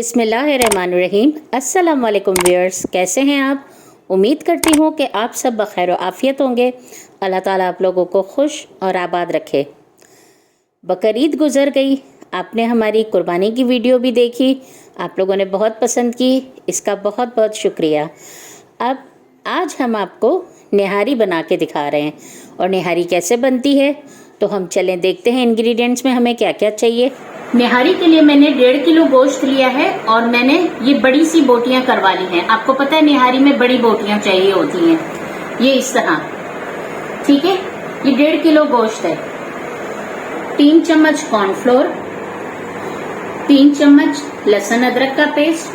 बिस्मिल्लाहिर्रहमानिर्रहीम। अस्सलाम वालेकुम व्यूअर्स, कैसे हैं आप? उम्मीद करती हूँ कि आप सब बखैर व आफ़ियत होंगे। अल्लाह ताला आप लोगों को खुश और आबाद रखे। बकरीद गुज़र गई, आपने हमारी कुर्बानी की वीडियो भी देखी, आप लोगों ने बहुत पसंद की, इसका बहुत बहुत शुक्रिया। अब आज हम आपको निहारी बना के दिखा रहे हैं। और निहारी कैसे बनती है तो हम चलें देखते हैं इंग्रेडिएंट्स में हमें क्या क्या चाहिए। निहारी के लिए मैंने 1.5 किलो गोश्त लिया है और मैंने ये बड़ी सी बोटियां करवा ली हैं। आपको पता है निहारी में बड़ी बोटियां चाहिए होती हैं, ये इस तरह, ठीक है। ये 1.5 किलो गोश्त है। 3 चम्मच कॉर्नफ्लोर, 3 चम्मच लहसुन अदरक का पेस्ट,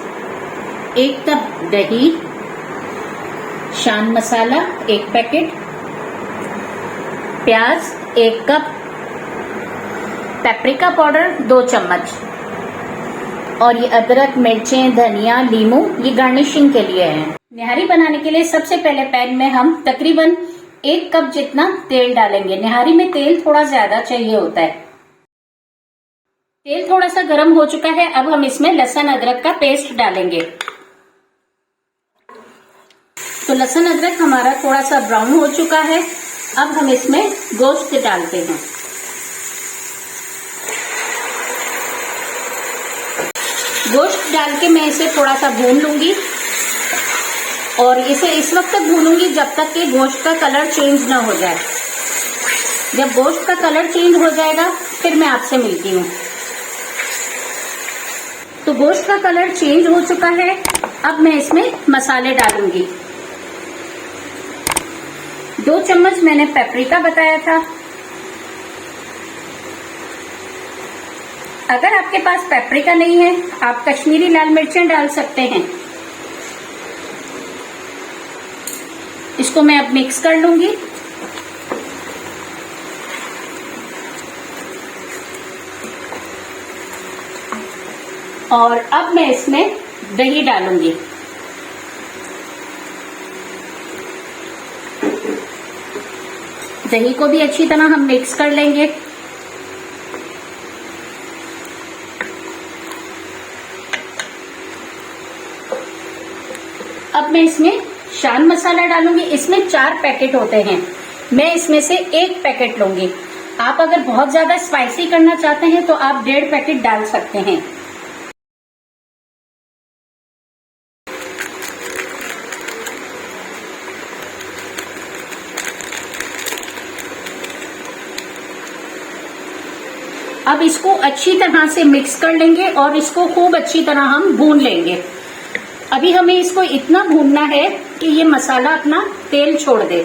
1 कप दही, शान मसाला 1 पैकेट, प्याज 1 कप, पेपरिका पाउडर 2 चम्मच, और ये अदरक, मिर्चें, धनिया, लीमू ये गार्निशिंग के लिए है। निहारी बनाने के लिए सबसे पहले पैन में हम तकरीबन 1 कप जितना तेल डालेंगे। निहारी में तेल थोड़ा ज्यादा चाहिए होता है। तेल थोड़ा सा गर्म हो चुका है, अब हम इसमें लहसुन अदरक का पेस्ट डालेंगे। तो लहसुन अदरक हमारा थोड़ा सा ब्राउन हो चुका है, अब हम इसमें गोश्त डालते हैं। गोश्त डाल के मैं इसे थोड़ा सा भून लूंगी और इसे इस वक्त तक भूनूंगी जब तक कि गोश्त का कलर चेंज ना हो जाए। जब गोश्त का कलर चेंज हो जाएगा फिर मैं आपसे मिलती हूँ। तो गोश्त का कलर चेंज हो चुका है, अब मैं इसमें मसाले डालूंगी। 2 चम्मच मैंने पेपरिका बताया था। अगर आपके पास पेपरिका नहीं है आप कश्मीरी लाल मिर्चें डाल सकते हैं। इसको मैं अब मिक्स कर लूंगी। और अब मैं इसमें दही डालूंगी। दही को भी अच्छी तरह हम मिक्स कर लेंगे। अब मैं इसमें शान मसाला डालूंगी। इसमें 4 पैकेट होते हैं, मैं इसमें से 1 पैकेट लूंगी। आप अगर बहुत ज्यादा स्पाइसी करना चाहते हैं तो आप 1.5 पैकेट डाल सकते हैं। अब इसको अच्छी तरह से मिक्स कर लेंगे और इसको खूब अच्छी तरह हम भून लेंगे। अभी हमें इसको इतना भूनना है कि ये मसाला अपना तेल छोड़ दे।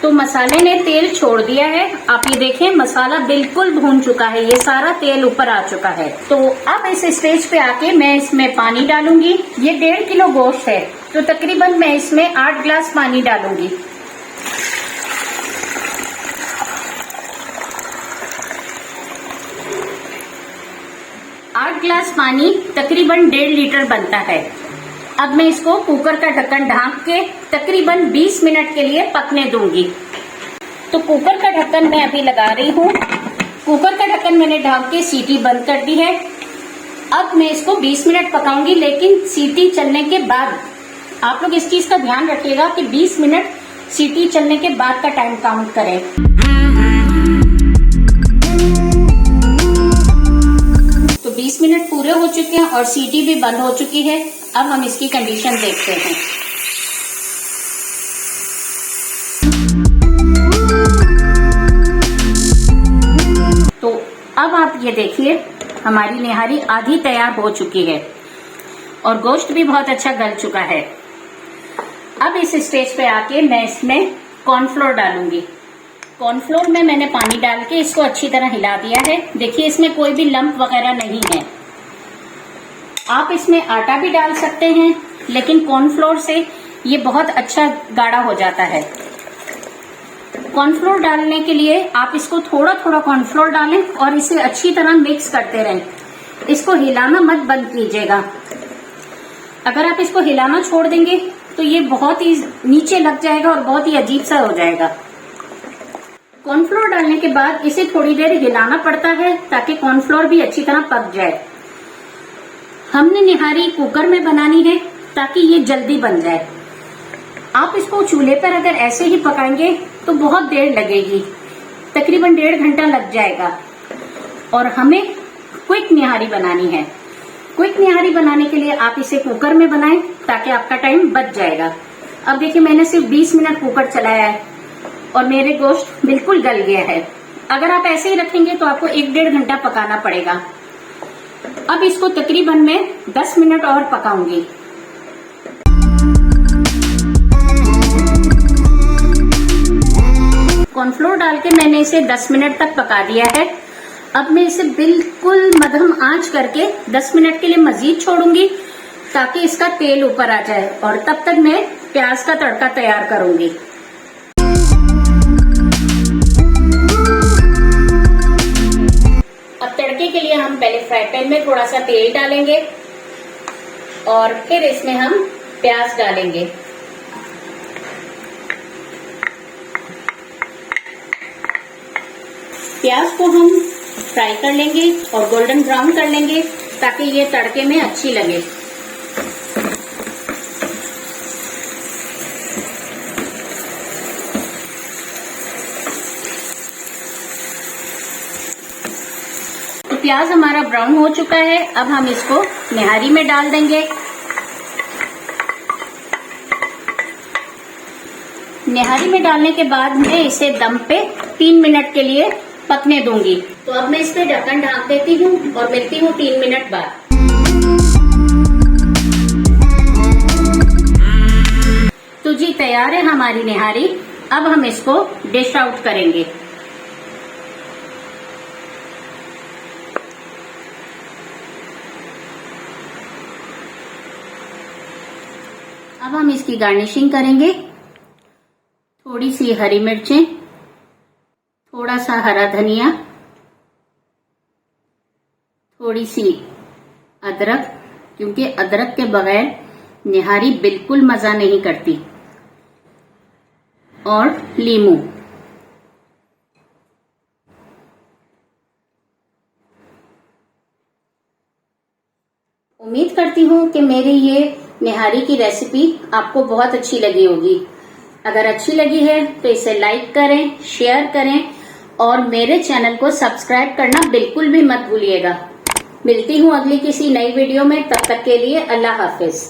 तो मसाले ने तेल छोड़ दिया है, आप ये देखें मसाला बिल्कुल भून चुका है, ये सारा तेल ऊपर आ चुका है। तो अब इस स्टेज पे आके मैं इसमें पानी डालूंगी। ये 1.5 किलो गोश्त है तो तकरीबन मैं इसमें 8 गिलास पानी डालूंगी। गिलास पानी तकरीबन 1.5 लीटर बनता है। अब मैं इसको कुकर का ढक्कन ढांक के तकरीबन 20 मिनट के लिए पकने दूंगी। तो कुकर का ढक्कन मैं अभी लगा रही हूँ। कुकर का ढक्कन मैंने ढांक के सीटी बंद कर दी है। अब मैं इसको 20 मिनट पकाऊंगी, लेकिन सीटी चलने के बाद। आप लोग इस चीज का ध्यान रखिएगा कि 20 मिनट सीटी चलने के बाद का टाइम काउंट करें। तो 20 मिनट पूरे हो चुके हैं और सीटी भी बंद हो चुकी है। अब हम इसकी कंडीशन देखते हैं। तो अब आप ये देखिए हमारी निहारी आधी तैयार हो चुकी है और गोश्त भी बहुत अच्छा गल चुका है। अब इस स्टेज पे आके मैं इसमें कॉर्नफ्लोर डालूंगी। कॉर्नफ्लोर में मैंने पानी डाल के इसको अच्छी तरह हिला दिया है। देखिए इसमें कोई भी लंप वगैरह नहीं है। आप इसमें आटा भी डाल सकते हैं, लेकिन कॉर्नफ्लोर से ये बहुत अच्छा गाढ़ा हो जाता है। कॉर्नफ्लोर डालने के लिए आप इसको थोड़ा थोड़ा कॉर्नफ्लोर डालें और इसे अच्छी तरह मिक्स करते रहें। इसको हिलाना मत बंद कीजिएगा। अगर आप इसको हिलाना छोड़ देंगे तो ये बहुत ही नीचे लग जाएगा और बहुत ही अजीब सा हो जाएगा। कॉर्नफ्लोर डालने के बाद इसे थोड़ी देर हिलाना पड़ता है ताकि कॉर्नफ्लोर भी अच्छी तरह पक जाए। हमने निहारी कुकर में बनानी है ताकि ये जल्दी बन जाए। आप इसको चूल्हे पर अगर ऐसे ही पकाएंगे तो बहुत देर लगेगी, तकरीबन 1.5 घंटा लग जाएगा। और हमें क्विक निहारी बनानी है। क्विक निहारी बनाने के लिए आप इसे कुकर में बनाएं ताकि आपका टाइम बच जाएगा। अब देखिए मैंने सिर्फ 20 मिनट कुकर चलाया है और मेरे गोश्त बिल्कुल गल गया है। अगर आप ऐसे ही रखेंगे तो आपको 1-1.5 घंटा पकाना पड़ेगा। अब इसको तकरीबन मैं 10 मिनट और पकाऊंगी। कॉर्नफ्लोर डाल के मैंने इसे 10 मिनट तक पका दिया है। अब मैं इसे बिल्कुल मध्यम आंच करके 10 मिनट के लिए मजीद छोड़ूंगी ताकि इसका तेल ऊपर आ जाए, और तब तक मैं प्याज का तड़का तैयार करूंगी। अब तड़के के लिए हम पहले फ्राई पैन में थोड़ा सा तेल डालेंगे और फिर इसमें हम प्याज डालेंगे। प्याज को हम फ्राई कर लेंगे और गोल्डन ब्राउन कर लेंगे ताकि ये तड़के में अच्छी लगे। तो प्याज हमारा ब्राउन हो चुका है। अब हम इसको निहारी में डाल देंगे। निहारी में डालने के बाद मैं इसे दम पे 3 मिनट के लिए पकने दूंगी। तो अब मैं इस पे ढक्कन ढांक देती हूँ और मिलती हूँ 3 मिनट बाद। तो जी तैयार है हमारी निहारी। अब हम इसको डिश आउट करेंगे। अब हम इसकी गार्निशिंग करेंगे। थोड़ी सी हरी मिर्चें, थोड़ा सा हरा धनिया, थोड़ी सी अदरक, क्योंकि अदरक के बगैर निहारी बिल्कुल मजा नहीं करती, और लीमू। उम्मीद करती हूँ कि मेरी ये निहारी की रेसिपी आपको बहुत अच्छी लगी होगी। अगर अच्छी लगी है तो इसे लाइक करें, शेयर करें और मेरे चैनल को सब्सक्राइब करना बिल्कुल भी मत भूलिएगा। मिलती हूँ अगली किसी नई वीडियो में। तब तक के लिए अल्लाह हाफिज।